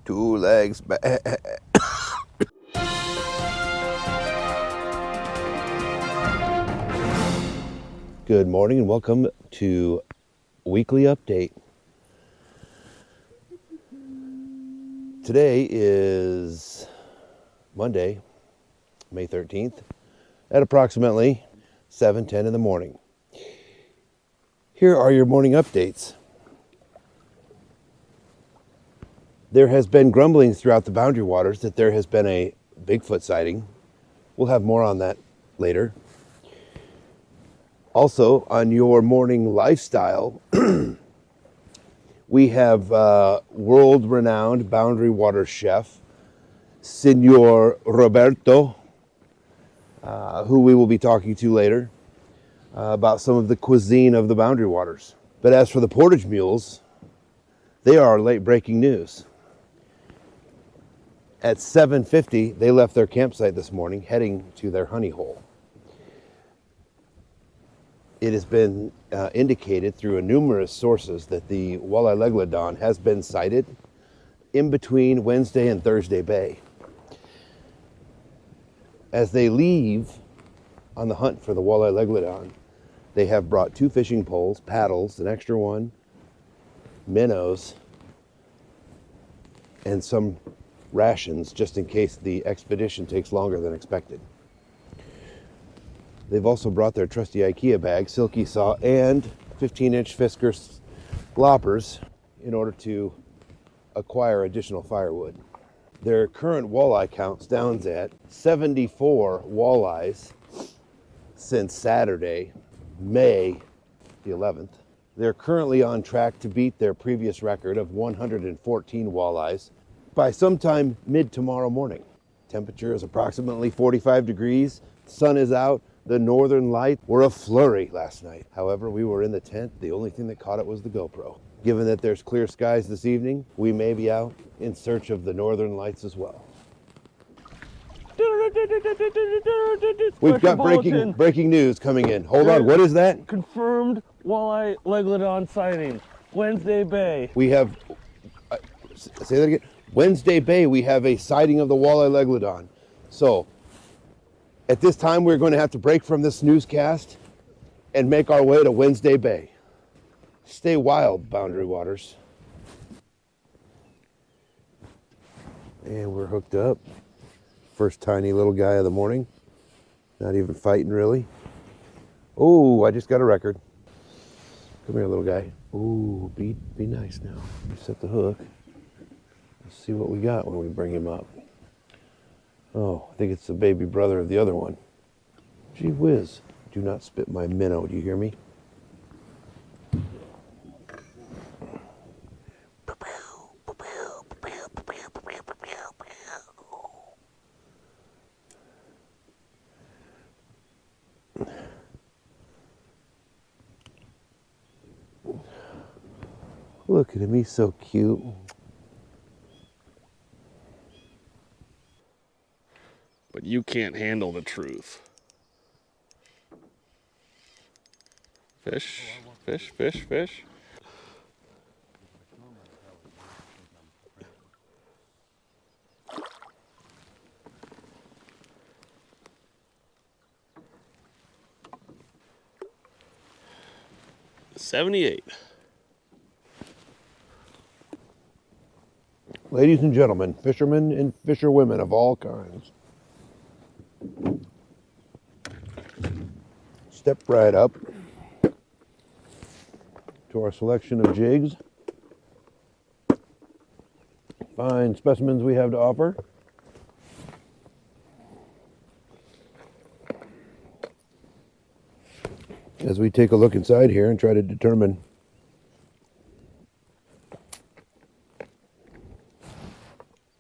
Two legs. Good morning and welcome to Weekly Update. Today is Monday, May 13th at approximately 7:10 in the morning. Here are your morning updates. There has been grumblings throughout the Boundary Waters that there has been a Bigfoot sighting. We'll have more on that later. Also, on your morning lifestyle, we have world-renowned Boundary Waters chef, Senor Roberto, who we will be talking to later about some of the cuisine of the Boundary Waters. But as for the Portage Mules, they are late breaking news. At 7:50, they left their campsite this morning, heading to their honey hole. It has been indicated through numerous sources that the Walleye Leglodon has been sighted in between Wednesday and Thursday Bay. As they leave on the hunt for the Walleye Leglodon, they have brought 2 fishing poles, paddles, an extra one, minnows, and some rations just in case the expedition takes longer than expected. They've also brought their trusty IKEA bag, silky saw, and 15-inch Fisker loppers in order to acquire additional firewood. Their current walleye count stands at 74 walleyes since Saturday, May the 11th. They're currently on track to beat their previous record of 114 walleyes by sometime mid-tomorrow morning. Temperature is approximately 45 degrees, sun is out, the northern lights were a flurry last night. However, we were in the tent, the only thing that caught it was the GoPro. Given that there's clear skies this evening, we may be out in search of the northern lights as well. We've got breaking news coming in. Hold on, what is that? Confirmed Walleye Leglodon sighting, Wednesday Bay. We have, say that again, Wednesday Bay, we have a sighting of the Walleye Leglodon. So, at this time, we're going to have to break from this newscast and make our way to Wednesday Bay. Stay wild, Boundary Waters. And we're hooked up. First tiny little guy of the morning. Not even fighting, really. Oh, I just got a record. Come here, little guy. Ooh, be nice now. Set the hook. Let's see what we got when we bring him up. Oh, I think it's the baby brother of the other one. Gee whiz. Do not spit my minnow, do you hear me? Look at him, he's so cute. But you can't handle the truth. Fish, fish, fish, fish. $78. Ladies and gentlemen, fishermen and fisherwomen of all kinds. Step right up to our selection of jigs. Fine specimens we have to offer. As we take a look inside here and try to determine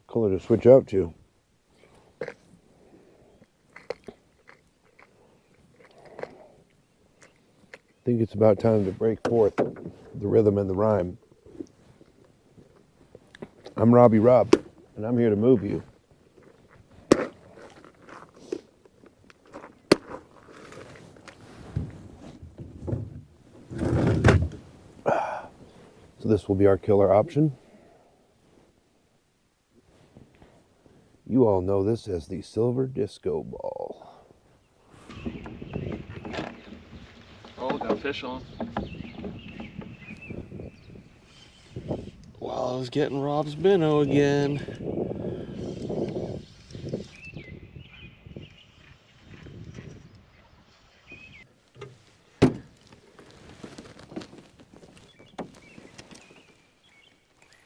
color to switch out to. I think it's about time to break forth the rhythm and the rhyme. I'm Robbie Rob, and I'm here to move you. So this will be our killer option. You all know this as the silver disco ball. Oh, got a fish on. Well, I was getting Rob's minnow again.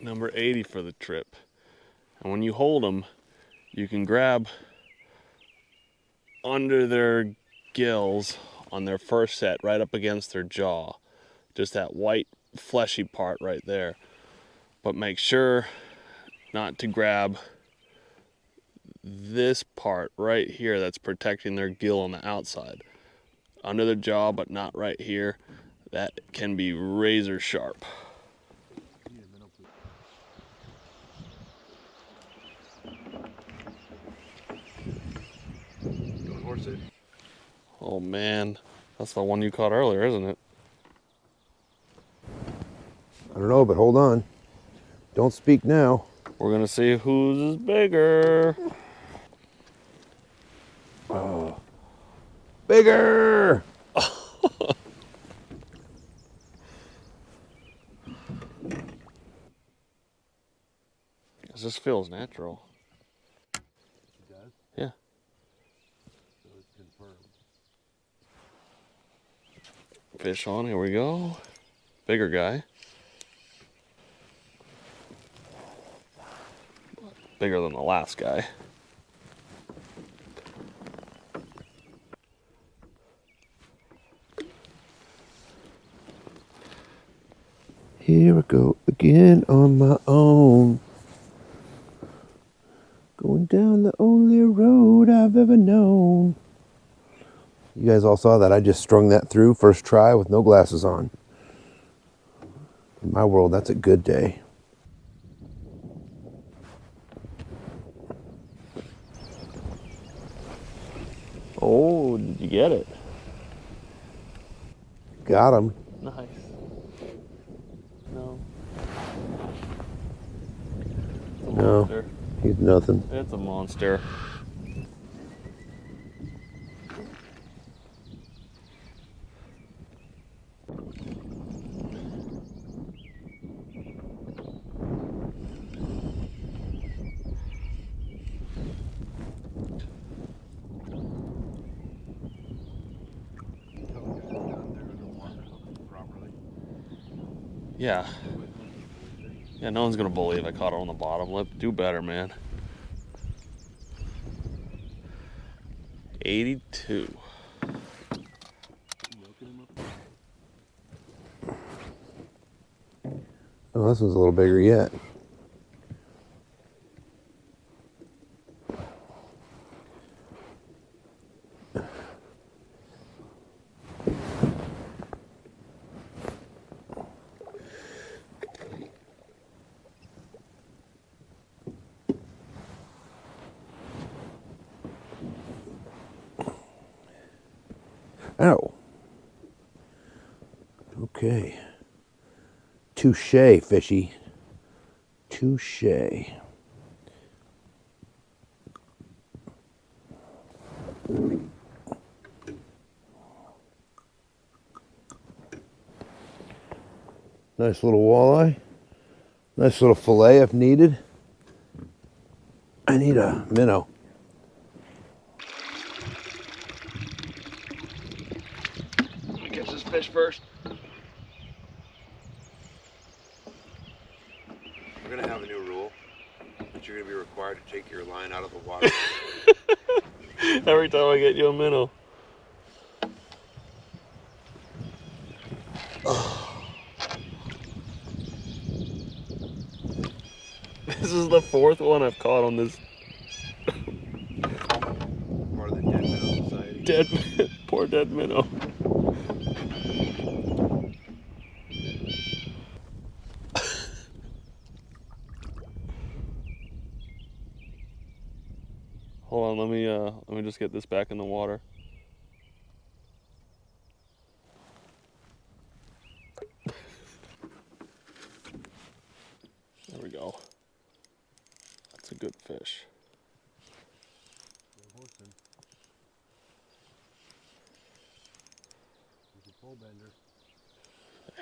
Number 80 for the trip. And when you hold them, you can grab under their gills on their first set, right up against their jaw. Just that white fleshy part right there. But make sure not to grab this part right here that's protecting their gill on the outside. Under the jaw, but not right here. That can be razor sharp. Oh man, that's the one you caught earlier, isn't it? I don't know, but hold on. Don't speak now. We're gonna see whose is bigger. Oh. Bigger! This feels natural. It does? Yeah. So it's confirmed. Fish on, here we go. Bigger guy. Bigger than the last guy. Here I go again on my own. Going down the only road I've ever known. You guys all saw that. I just strung that through first try with no glasses on. In my world, that's a good day. Oh, did you get it? Got him. Nice. No. It's a No. monster. He's nothing. It's a monster. Yeah. Yeah, no one's gonna believe I caught it on the bottom lip. Do better, man. 82. Oh, this one's a little bigger yet. Ow. Okay. Touche, fishy. Touche. Nice little walleye. Nice little fillet if needed. I need a minnow. Let me catch this fish first. We're gonna have a new rule that you're gonna be required to take your line out of the water. Every time I get you a minnow. This is the fourth one I've caught on this Part of the Dead Minnow Society. dead, poor dead minnow. Hold on, let me just get this back in the water. we go. That's a good fish.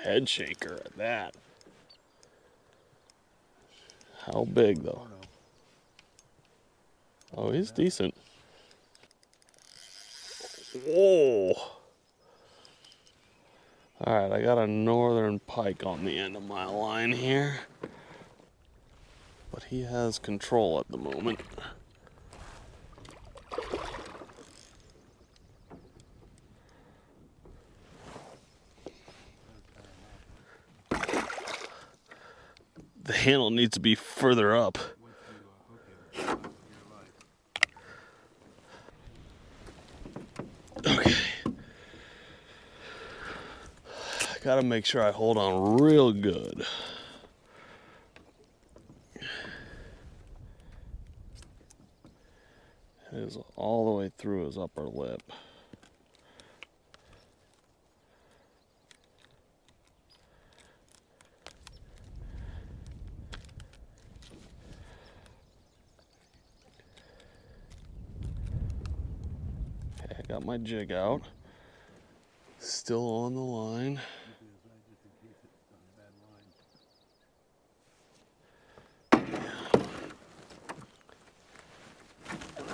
Head shaker at that. How big though? Oh, he's decent. Whoa! Alright, I got a northern pike on the end of my line here. But he has control at the moment. The handle needs to be further up. Okay. Gotta make sure I hold on real good. It is all the way through his upper lip. Okay, I got my jig out. Still on the line.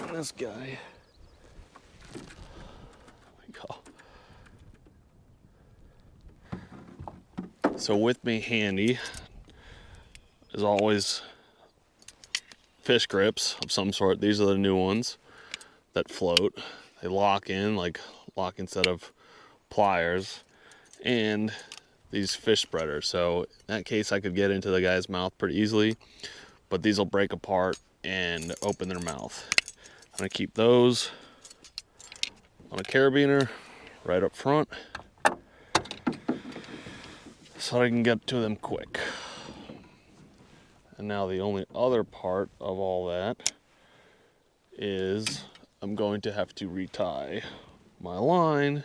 And this guy. So with me handy, as always, fish grips of some sort. These are the new ones that float. They lock instead of pliers, and these fish spreaders. So in that case, I could get into the guy's mouth pretty easily, but these will break apart and open their mouth. I'm gonna keep those on a carabiner right up front so I can get to them quick. And now the only other part of all that is I'm going to have to retie my line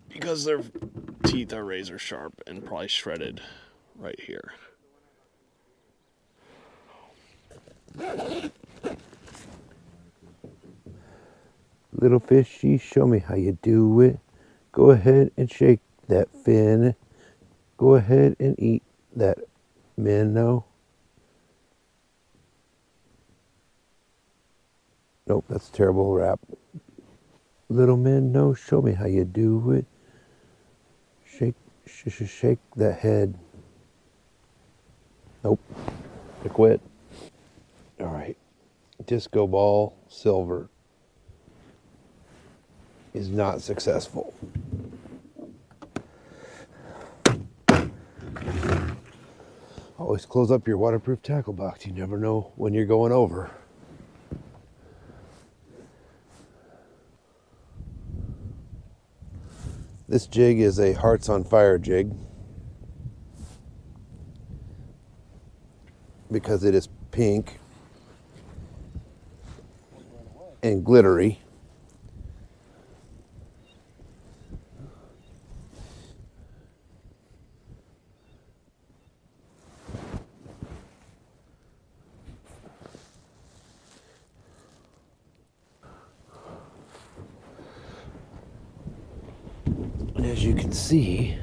because their teeth are razor sharp and probably shredded right here. Little fishy, show me how you do it. Go ahead and shake that fin. Go ahead and eat that minnow. Nope, that's a terrible rap. Little minnow, show me how you do it. Shake that head. Nope, I quit. All right, disco ball silver is not successful. Always close up your waterproof tackle box. You never know when you're going over. This jig is a Hearts on Fire jig because it is pink and glittery. And as you can see,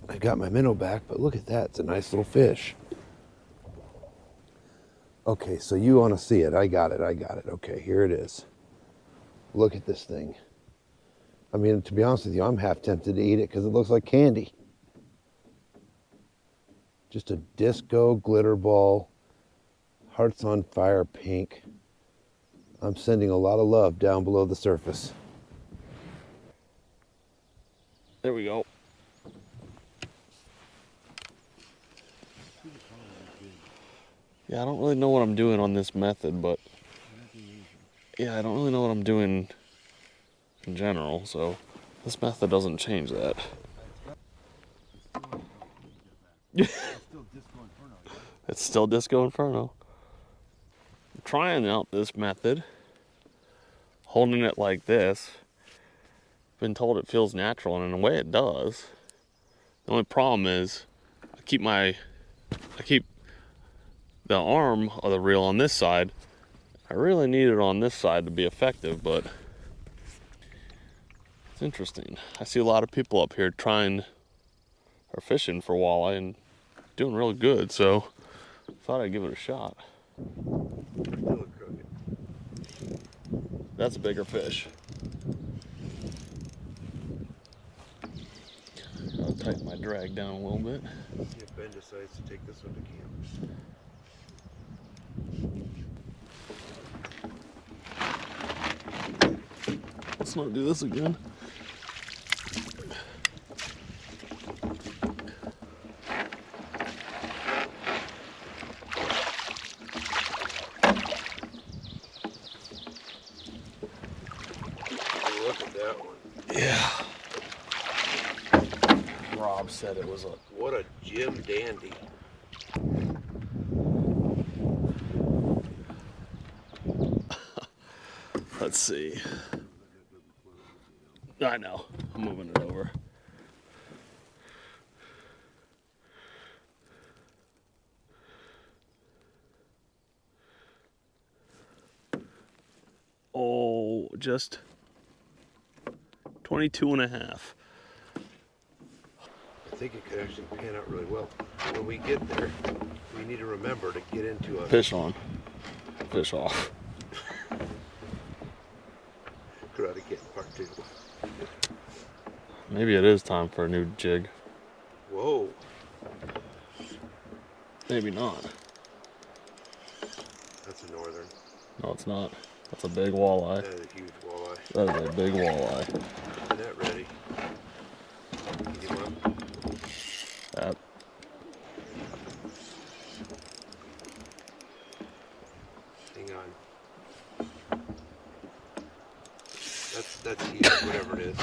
I got my minnow back, but look at that, it's a nice little fish. Okay, so you want to see it. I got it. Okay, here it is. Look at this thing. I mean, to be honest with you, I'm half tempted to eat it because it looks like candy. Just a disco glitter ball, Hearts on Fire pink. I'm sending a lot of love down below the surface. There we go. Yeah, I don't really know what I'm doing on this method, but yeah, I don't really know what I'm doing in general, so this method doesn't change that. It's still Disco Inferno. I'm trying out this method, holding it like this, been told it feels natural, and in a way it does. The only problem is I keep the arm of the reel on this side. I really need it on this side to be effective, but it's interesting. I see a lot of people up here fishing for walleye and doing really good, so I thought I'd give it a shot. That's a bigger fish. I'll tighten my drag down a little bit. See if Ben decides to take this one to camp. Let's not do this again. Look at that one. Yeah. Rob said it was a... What a Jim dandy. Let's see. I know. I'm moving it over. Oh, just 22 and a half. I think it could actually pan out really well. When we get there, we need to remember to get into a... Fish on. Fish off. Karate Kid Part 2. Maybe it is time for a new jig. Whoa. Maybe not. That's a northern. No, it's not. That's a big walleye. That is a huge walleye. That is a big walleye. Is that ready? Get him up. That. Hang on. That's huge, whatever it is.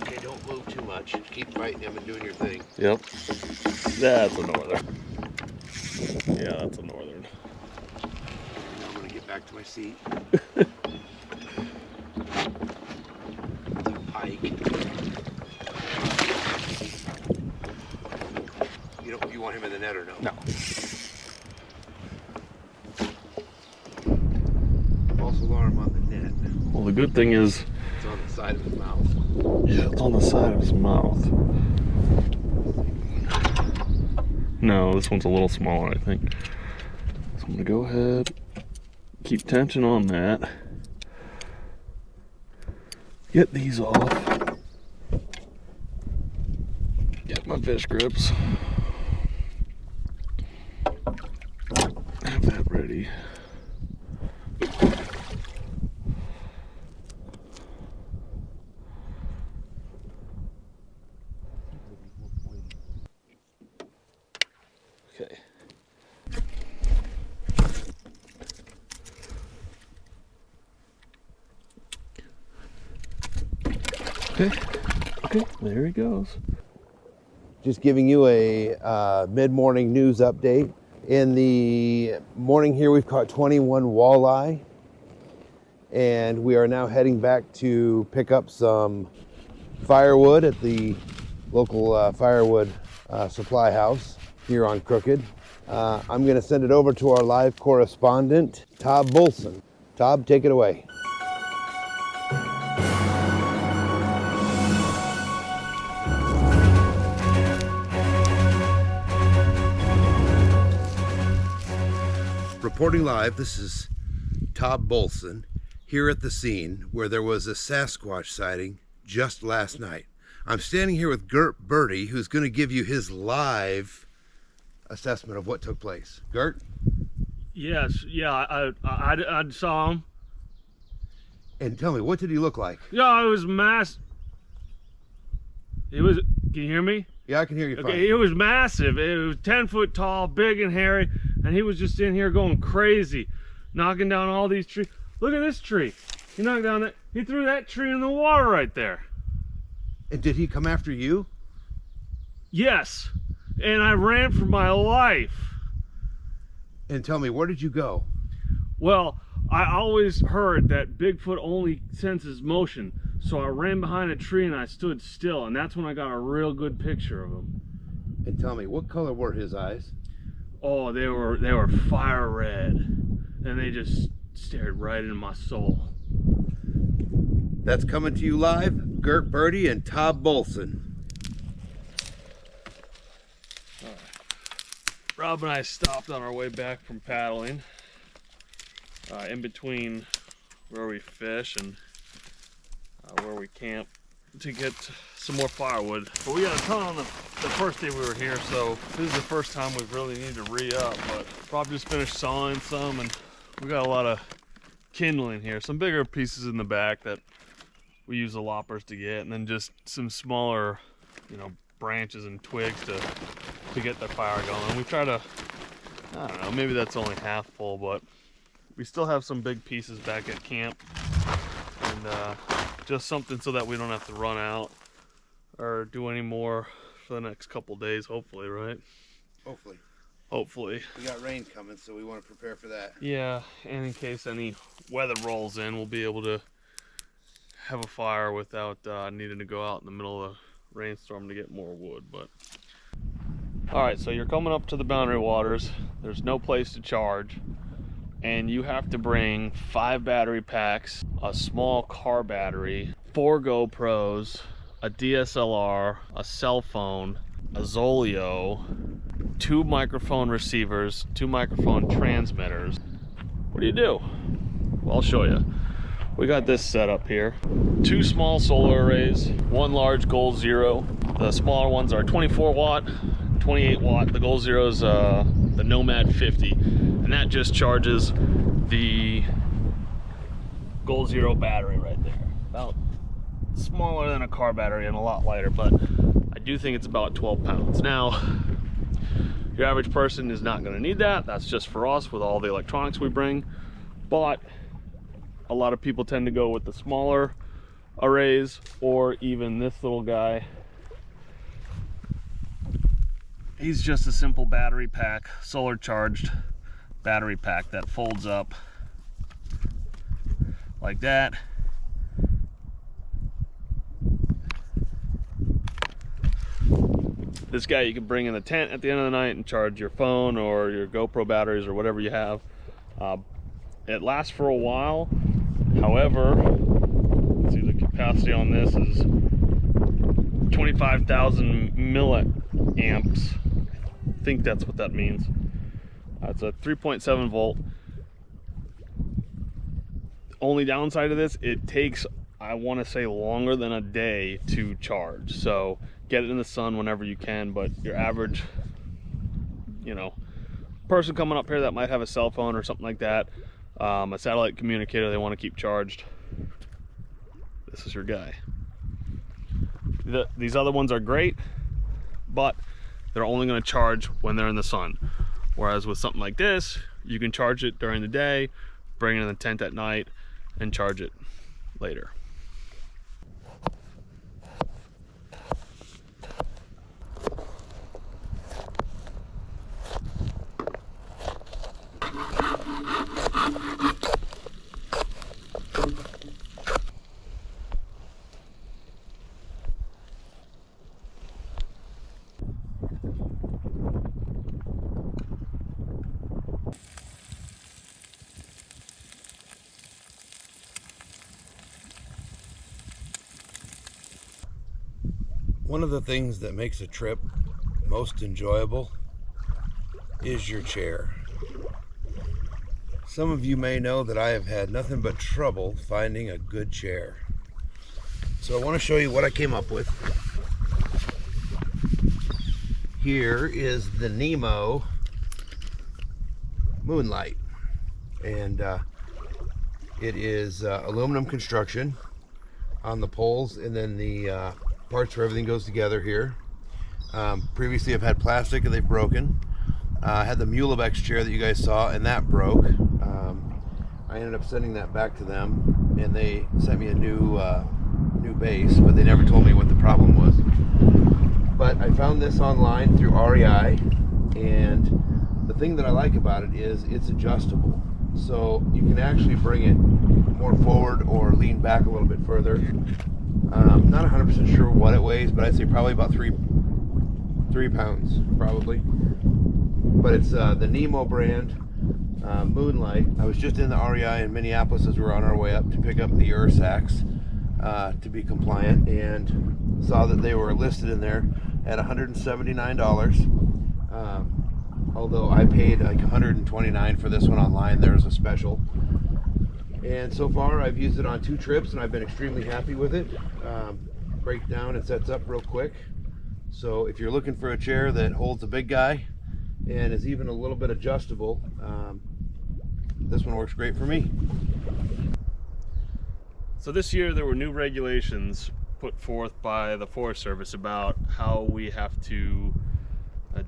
Okay, don't move too much. Keep fighting him and doing your thing. Yep. That's a northern. Yeah, that's a northern. Now I'm gonna get back to my seat. It's a pike. You want him in the net or no? No. False alarm on the net. Well, the good thing is... It's on the side of his mouth. Yeah, it's on the side of his mouth. No, this one's a little smaller, I think. So I'm gonna go ahead, keep tension on that. Get these off. Get my fish grips. Have that ready. Okay. Okay, there he goes. Just giving you a mid-morning news update. In the morning here, we've caught 21 walleye, and we are now heading back to pick up some firewood at the local firewood supply house here on Crooked. I'm going to send it over to our live correspondent, Tob Bolson. Tob, take it away. Reporting live, this is Tob Bolson here at the scene where there was a Sasquatch sighting just last night. I'm standing here with Gert Birdie, who's going to give you his live assessment of what took place. Gert? Yes, yeah, I saw him. And tell me, what did he look like? Yeah, it was mass. It was. Can you hear me? Yeah, I can hear you fine. Okay, it was massive. It was 10 foot tall, big and hairy, and he was just in here going crazy, knocking down all these trees. Look at this tree. He knocked down that. He threw that tree in the water right there. And did he come after you? Yes, and I ran for my life. And tell me, where did you go? Well, I always heard that Bigfoot only senses motion. So I ran behind a tree and I stood still, and that's when I got a real good picture of him. And tell me, what color were his eyes? Oh, they were fire red, and they just stared right into my soul. That's coming to you live, Gert Birdie and Todd Bolson. Rob and I stopped on our way back from paddling, in between where we fish and where we camp, to get some more firewood. But we got a ton on the first day we were here, so this is the first time we've really needed to re-up. But Rob just finished sawing some, and we got a lot of kindling here. Some bigger pieces in the back that we use the loppers to get, and then just some smaller, you know, branches and twigs to get the fire going. We try to, I don't know, maybe that's only half full, but we still have some big pieces back at camp, and just something so that we don't have to run out or do any more for the next couple days, hopefully, right? Hopefully. We got rain coming, so we want to prepare for that. Yeah, and in case any weather rolls in, we'll be able to have a fire without needing to go out in the middle of a rainstorm to get more wood. But all right, so you're coming up to the Boundary Waters. There's no place to charge, and you have to bring 5 battery packs, a small car battery, 4 GoPros, a DSLR, a cell phone, a Zoleo, 2 microphone receivers, 2 microphone transmitters. What do you do? Well, I'll show you. We got this set up here. 2 small solar arrays, 1 large Goal Zero. The smaller ones are 24 watt, 28 watt. The Goal Zero is the Nomad 50, and that just charges the Goal Zero battery right there. About smaller than a car battery and a lot lighter, but I do think it's about 12 pounds. Now, your average person is not going to need that. That's just for us with all the electronics we bring. But a lot of people tend to go with the smaller arrays, or even this little guy. He's just a simple battery pack, solar charged battery pack that folds up like that. This guy you can bring in the tent at the end of the night and charge your phone or your GoPro batteries or whatever you have. It lasts for a while. However, let's see, the capacity on this is 25,000 milliamps. I think that's what that means. It's a 3.7 volt. Only downside of this, it takes, I want to say, longer than a day to charge. So get it in the sun whenever you can, but your average, you know, person coming up here that might have a cell phone or something like that, a satellite communicator they want to keep charged, this is your guy. These other ones are great, but they're only going to charge when they're in the sun. Whereas with something like this, you can charge it during the day, bring it in the tent at night, and charge it later. One of the things that makes a trip most enjoyable is your chair. Some of you may know that I have had nothing but trouble finding a good chair. So I want to show you what I came up with. Here is the Nemo Moonlight, and it is aluminum construction on the poles, and then the parts where everything goes together here. Previously I've had plastic and they've broken. I had the Mulebex chair that you guys saw, and that broke. I ended up sending that back to them, and they sent me a new base, but they never told me what the problem was. But I found this online through REI, and the thing that I like about it is it's adjustable. So you can actually bring it more forward or lean back a little bit further. Not 100% sure what it weighs, but I'd say probably about 3 pounds, probably. But it's the Nemo brand Moonlight. I was just in the REI in Minneapolis as we were on our way up to pick up the Ursacks to be compliant, and saw that they were listed in there at $179. Although I paid like $129 for this one online. There's a special. And so far I've used it on 2 trips and I've been extremely happy with it. Breaks down and sets up real quick. So if you're looking for a chair that holds a big guy and is even a little bit adjustable, this one works great for me. So this year there were new regulations put forth by the Forest Service about how we have to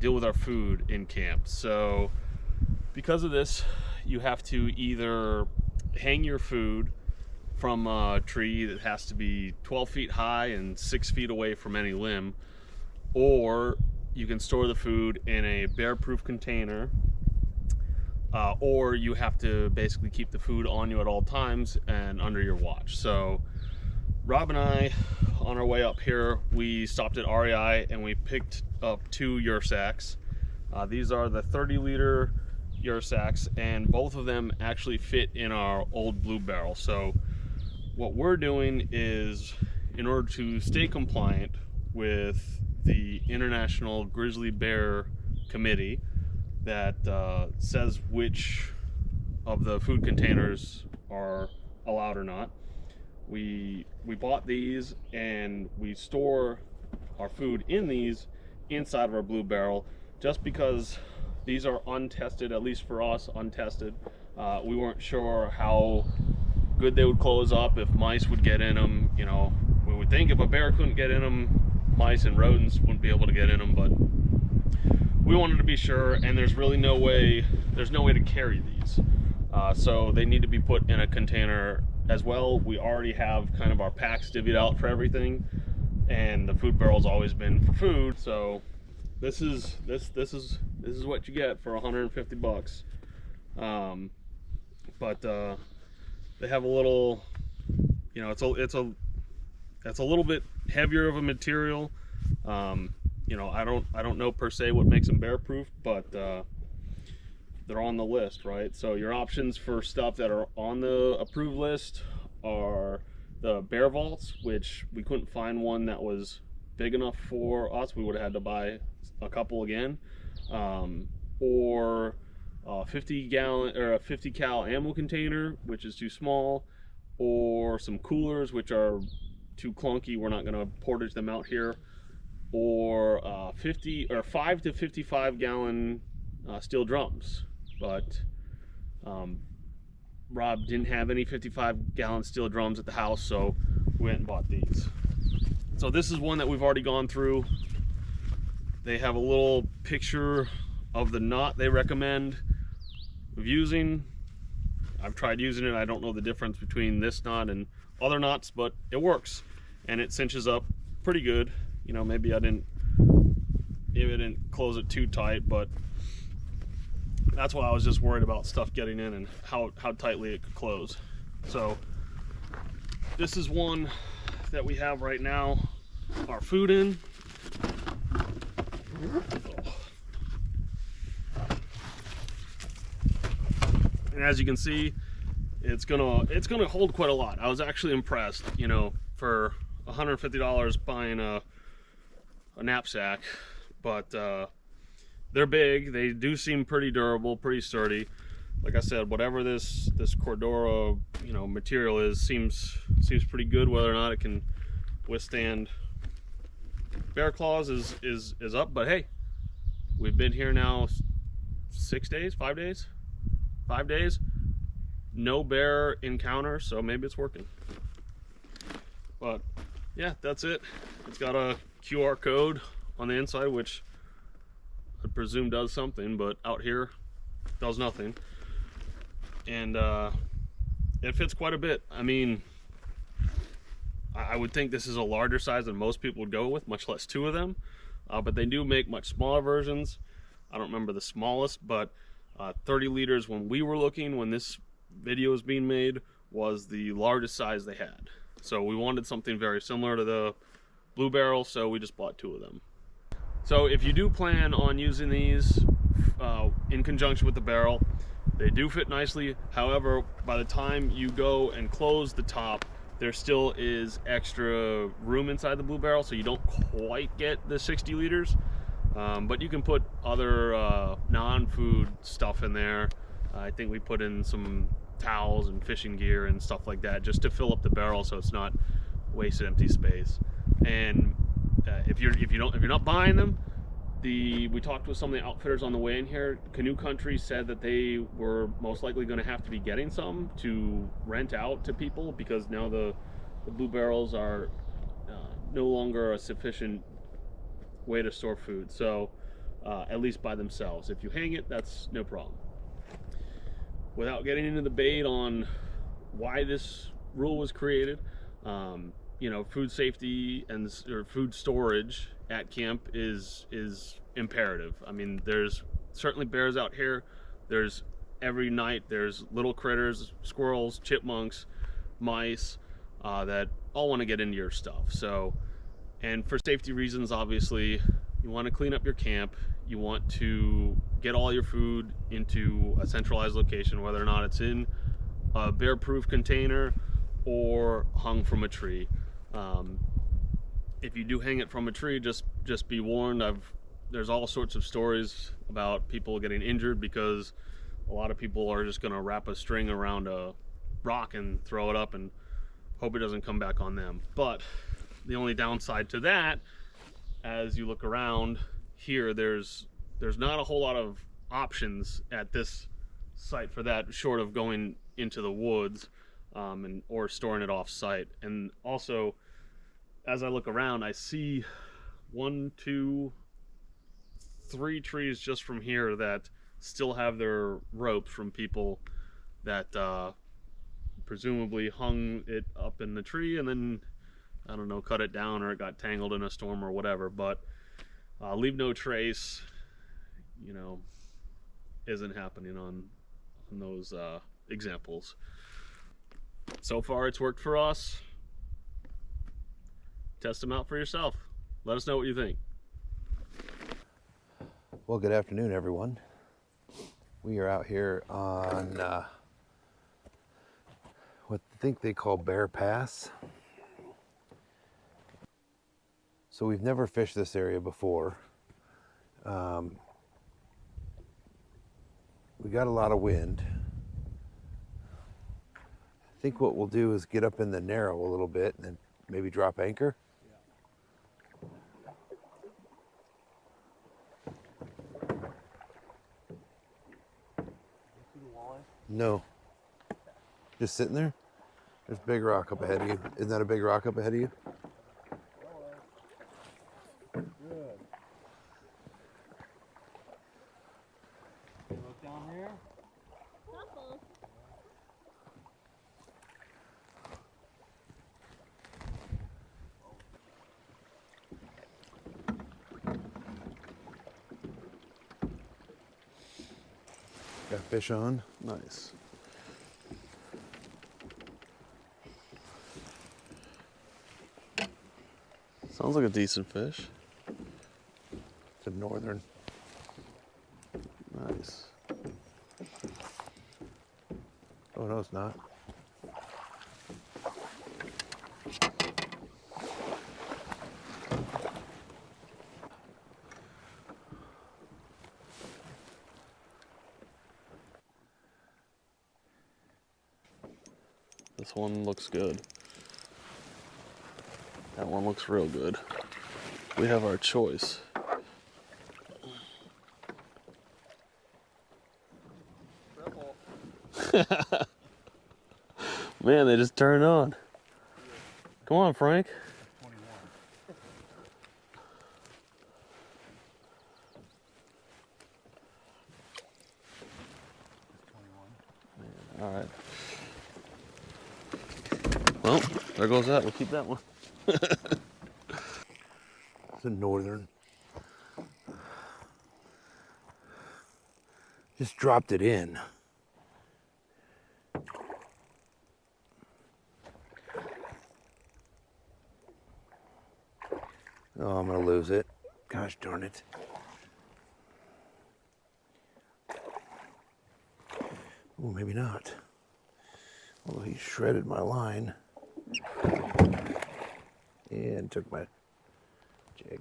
deal with our food in camp. So because of this, you have to either hang your food from a tree that has to be 12 feet high and 6 feet away from any limb, or you can store the food in a bear-proof container, or you have to basically keep the food on you at all times and under your watch. So Rob and I, on our way up here, we stopped at REI and we picked up 2 Ursacks. These are the 30-liter Ursacks, and both of them actually fit in our old blue barrel. So what we're doing is, in order to stay compliant with the International Grizzly Bear Committee that says which of the food containers are allowed or not, we bought these and we store our food in these inside of our blue barrel, just because these are untested, at least for us, untested. We weren't sure how good they would close up, if mice would get in them. You know, we would think if a bear couldn't get in them, mice and rodents wouldn't be able to get in them, but we wanted to be sure, and there's really no way to carry these. So they need to be put in a container as well. We already have kind of our packs divvied out for everything, and the food barrel's always been for food. So this is what you get for 150 bucks. But they have a little, you know, it's a little bit heavier of a material. You know, I don't know per se what makes them bear proof, but they're on the list, right? So your options for stuff that are on the approved list are the bear vaults, which we couldn't find one that was big enough for us. We would have had to buy a couple again, or a 50 gallon or a 50 cal ammo container, which is too small, or some coolers, which are too clunky. We're not going to portage them out here, or 50 or 5 to 55 gallon steel drums. But Rob didn't have any 55 gallon steel drums at the house, so we went and bought these. So this is one that we've already gone through. They have a little picture of the knot they recommend of using. I've tried using it. I don't know the difference between this knot and other knots, but it works and it cinches up pretty good. You know, maybe I didn't close it too tight, but that's why I was just worried about stuff getting in and how tightly it could close. So this is one that we have right now our food in. And as you can see, it's gonna hold quite a lot. I was actually impressed, you know, for $150 buying a knapsack, but they're big. They do seem pretty durable, pretty sturdy. Like I said, whatever this Cordura, you know, material is, seems pretty good. Whether or not it can withstand bear claws is up, but hey, we've been here now 5 days, no bear encounter, so maybe it's working. But yeah, that's it. It's got a QR code on the inside, which I presume does something, but out here does nothing. And it fits quite a bit. I mean, I would think this is a larger size than most people would go with, much less 2 of them. But they do make much smaller versions. I don't remember the smallest, but 30 liters when we were looking, when this video was being made, was the largest size they had. So we wanted something very similar to the Blue Barrel, so we just bought 2 of them. So if you do plan on using these in conjunction with the barrel, they do fit nicely. However, by the time you go and close the top, there still is extra room inside the Blue Barrel, so you don't quite get the 60 liters. But you can put other non-food stuff in there. I think we put in some towels and fishing gear and stuff like that just to fill up the barrel so it's not wasted empty space. And if you're not buying them, we talked with some of the outfitters on the way in here. Canoe Country said that they were most likely going to have to be getting some to rent out to people, because now the Blue Barrels are no longer a sufficient way to store food. So at least by themselves. If you hang it, that's no problem. Without getting into the debate on why this rule was created, you know, food safety or food storage at camp is imperative. I mean, there's certainly bears out here. There's every night there's little critters, squirrels, chipmunks, mice that all want to get into your stuff. So, and for safety reasons, obviously, you want to clean up your camp. You want to get all your food into a centralized location, whether or not it's in a bear-proof container or hung from a tree. If you do hang it from a tree, just be warned. There's all sorts of stories about people getting injured because a lot of people are just going to wrap a string around a rock and throw it up and hope it doesn't come back on them. But the only downside to that, as you look around here, there's not a whole lot of options at this site for that, short of going into the woods or storing it off site. And also, as I look around, I see 1, 2, 3 trees just from here that still have their ropes from people that presumably hung it up in the tree and then, I don't know, cut it down, or it got tangled in a storm or whatever. But leave no trace, you know, isn't happening on those examples. So far it's worked for us. Test them out for yourself. Let us know what you think. Well, good afternoon, everyone. We are out here on what I think they call Bear Pass. So we've never fished this area before. We got a lot of wind. I think what we'll do is get up in the narrow a little bit and then maybe drop anchor. No. Just sitting there? There's a big rock up ahead of you. Isn't that a big rock up ahead of you? Good. Look down here. Couple. Got fish on. Nice. Sounds like a decent fish. It's a northern. Nice. Oh, no, it's not. This one looks good. That one looks real good. We have our choice. Man, they just turned on. Come on, Frank. 21. All right. Well, there goes that. We'll keep that one. It's a northern. Just dropped it in. Oh, I'm gonna lose it. Gosh darn it. Oh, maybe not. Although he shredded my line and took my jig.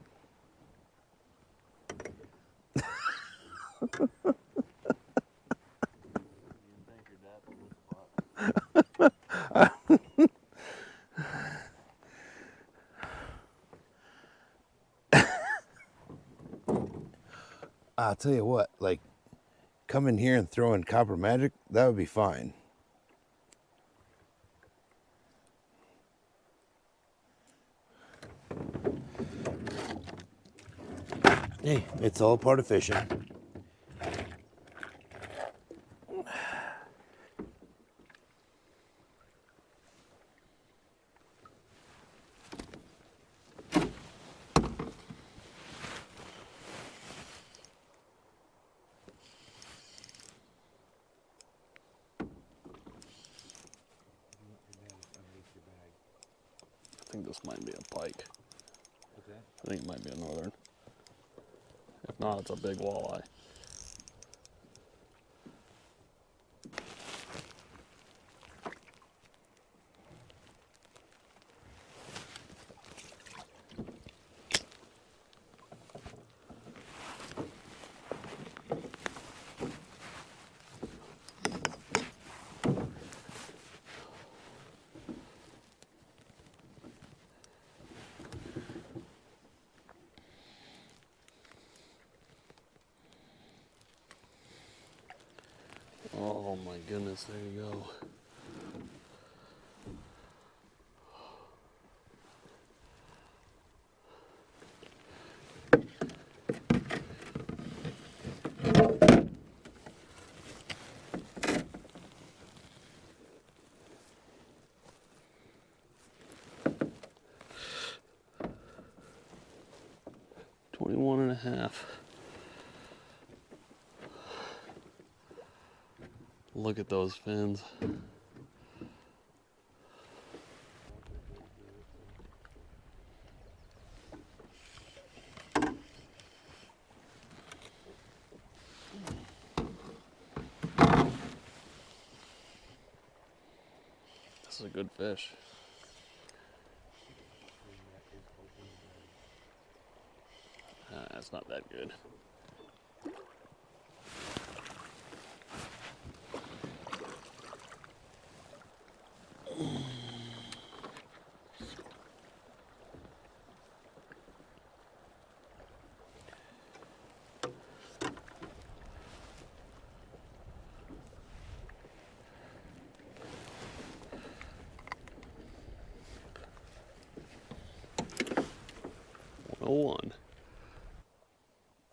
I'll tell you what, like, come in here and throw in copper magic, that would be fine. Hey, it's all part of fishing. I think this might be a pike. Okay. I think it might be a northern. If not, it's a big walleye. Oh my goodness, there you go. $21 and a half. Look at those fins. This is a good fish. It's not that good. One.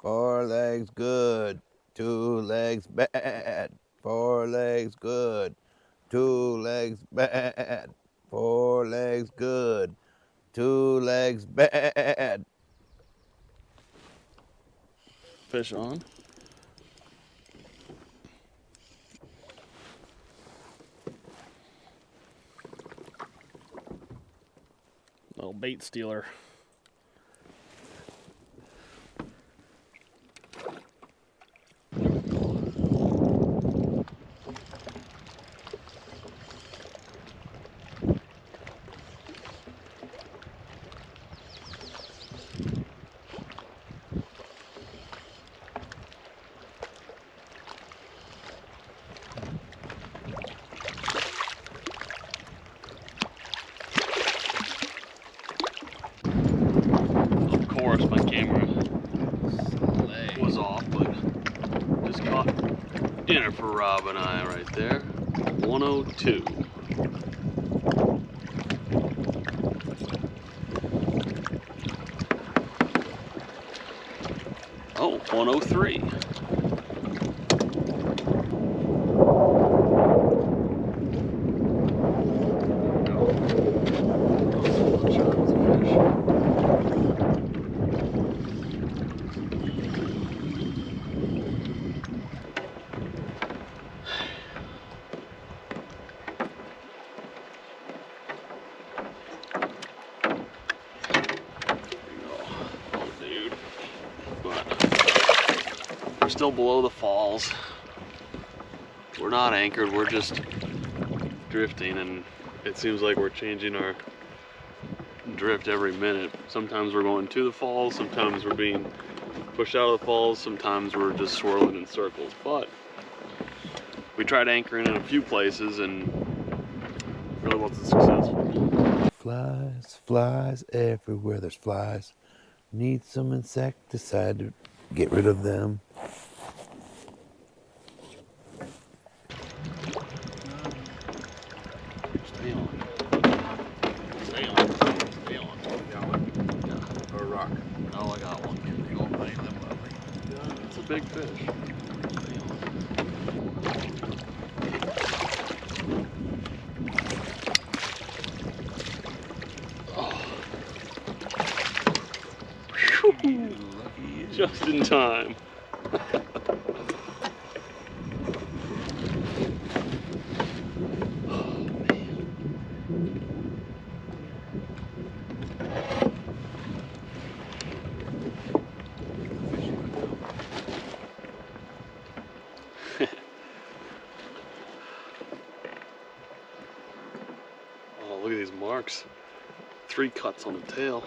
4 legs good, 2 legs bad. 4 legs good, 2 legs bad. 4 legs good, 2 legs bad. Fish on. Little bait stealer. Of course, my camera was off, but just caught dinner for Rob and I right there. 102. Oh, 103. still below the falls. We're not anchored, we're just drifting, and it seems like we're changing our drift every minute. Sometimes we're going to the falls, sometimes we're being pushed out of the falls, sometimes we're just swirling in circles. But we tried anchoring in a few places and really wasn't successful. Flies, flies, everywhere there's flies. Need some insecticide to get rid of them. Stay on. Stay on. Stay on. Yeah. Or a rock. Oh, I got one. You gonna find them lovely. Yeah, it's a big fish. Stay on. You lucky. Just in time. Oh, look at these marks. 3 cuts on the tail.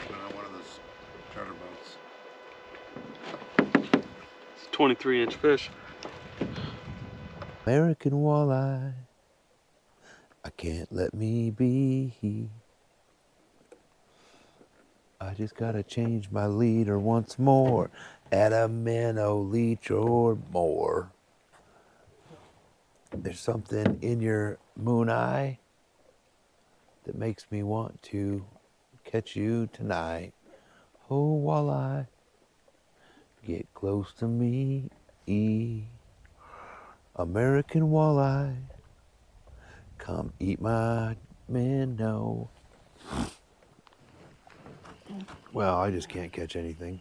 On one of those charter boats. It's a 23-inch fish. American walleye, I can't let me be. I just gotta change my leader once more. Add a minnow leech or more. There's something in your moon eye that makes me want to catch you tonight. Oh, walleye, get close to me. American walleye, come eat my minnow. Well, I just can't catch anything.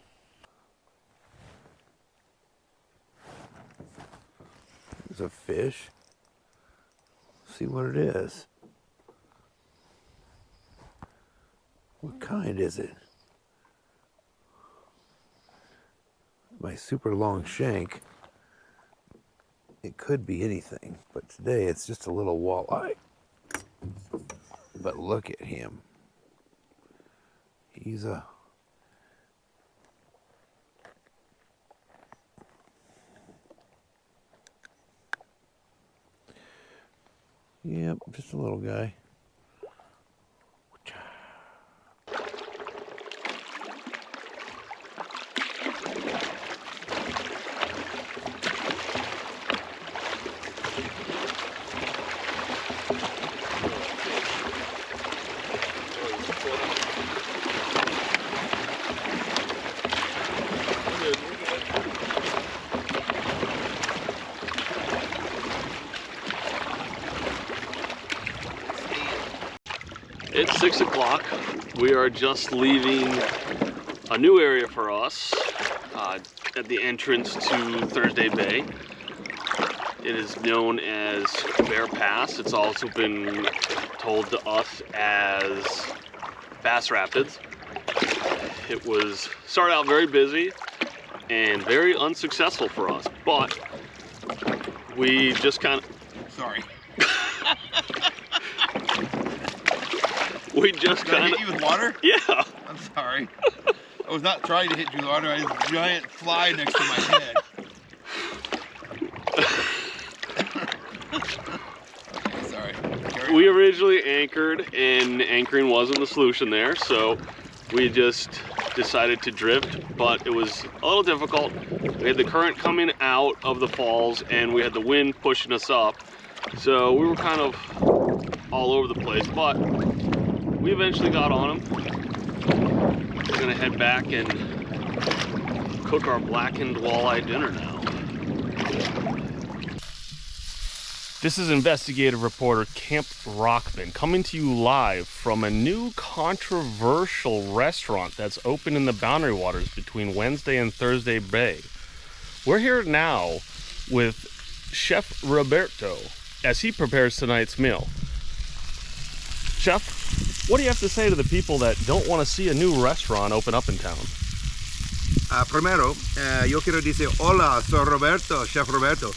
There's a fish. See what it is. What kind is it? My super long shank. It could be anything, but today it's just a little walleye. But look at him. He's a... Yep, just a little guy. It's 6 o'clock. We are just leaving a new area for us at the entrance to Thursday Bay. It is known as Bear Pass. It's also been told to us as Bass Rapids. It was started out very busy and very unsuccessful for us, but we just kind of... Sorry. We just Did I kind hit you with water? Yeah. I'm sorry. I was not trying to hit you with water. I had a giant fly next to my head. Okay, sorry. Carry We on. originally anchored, and anchoring wasn't the solution there, so we just decided to drift, but it was a little difficult. We had the current coming out of the falls, and we had the wind pushing us up, so we were kind of all over the place, but we eventually got on them. We're gonna head back and cook our blackened walleye dinner now. This is investigative reporter Kemp Rockman coming to you live from a new controversial restaurant that's open in the Boundary Waters between Wednesday and Thursday Bay. We're here now with Chef Roberto as he prepares tonight's meal. Chef, what do you have to say to the people that don't want to see a new restaurant open up in town? Primero, yo quiero decir hola, soy Roberto, Chef Roberto,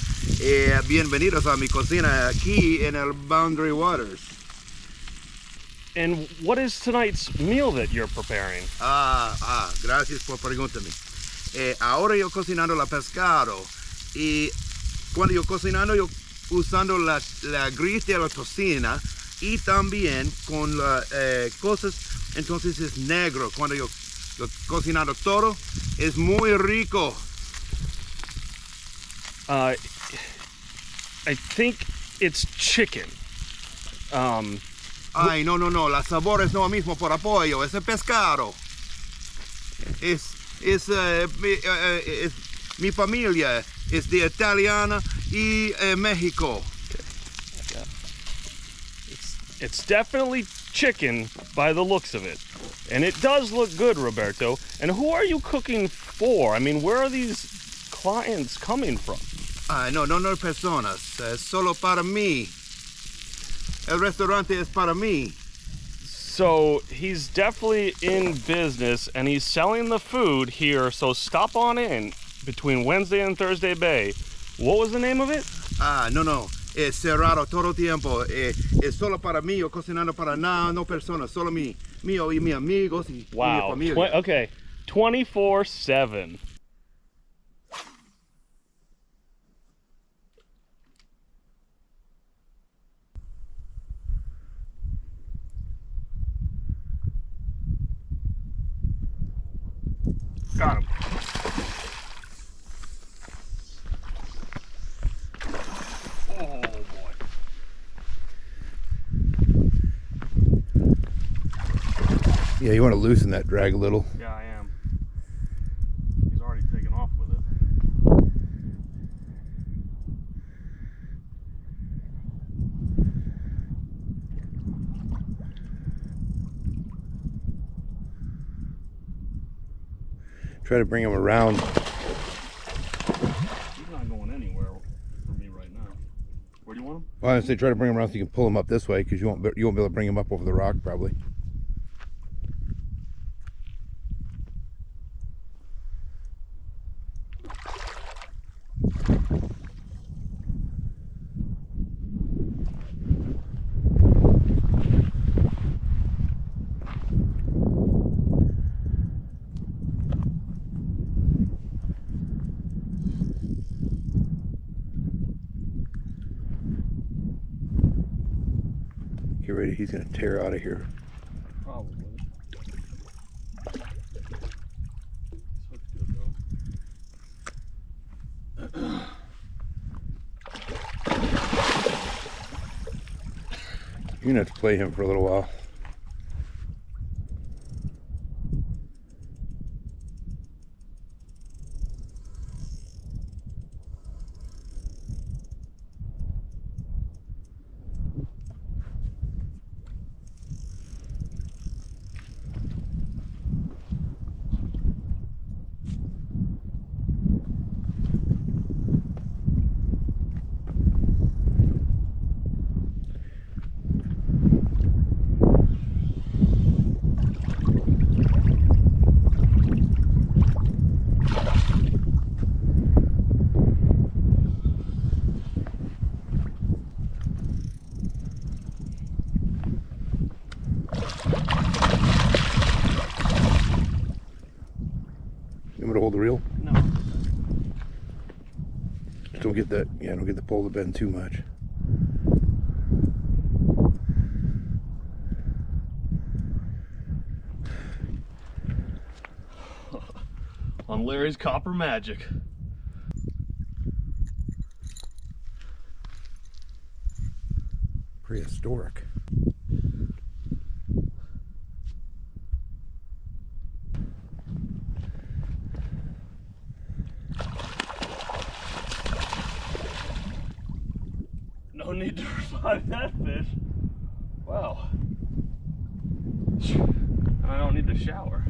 bienvenidos a mi cocina aquí en el Boundary Waters. And what is tonight's meal that you're preparing? Gracias por preguntarme. Ahora yo cocinando la pescado y cuando yo cocinando yo usando la gris de la tocina y también con cosas, entonces es negro. Cuando yo cocinando todo es muy rico. I think it's chicken. Ay, no, la sabor es no mismo por apoyo, es el pescado. Mi familia es de Italiana y México. It's definitely chicken by the looks of it. And it does look good, Roberto. And who are you cooking for? I mean, where are these clients coming from? Ay, no personas, es solo para mí. El restaurante es para mí. So he's definitely in business and he's selling the food here. So stop on in between Wednesday and Thursday Bay. What was the name of it? No. Es cerrado todo tiempo. Es solo para mí. Yo cocinando para no personas. Solo mío y mis amigos y Wow. mi familia. Okay. 24/7. Got him. Oh boy. Yeah, you want to loosen that drag a little. Yeah, I am. He's already taken off with it. Try to bring him around. He's not going anywhere for me right now. Where do you want him? Well, I was gonna say try to bring him around so you can pull him up this way because you won't be able to bring him up over the rock probably. Get ready, he's gonna tear out of here. Probably. This looks good though. You're gonna have to play him for a little while. You want me to hold the reel? No. Just don't get that, yeah, don't get the pole to bend too much. On Larry's copper magic. Prehistoric. No need to revive that fish. Wow. And I don't need to shower.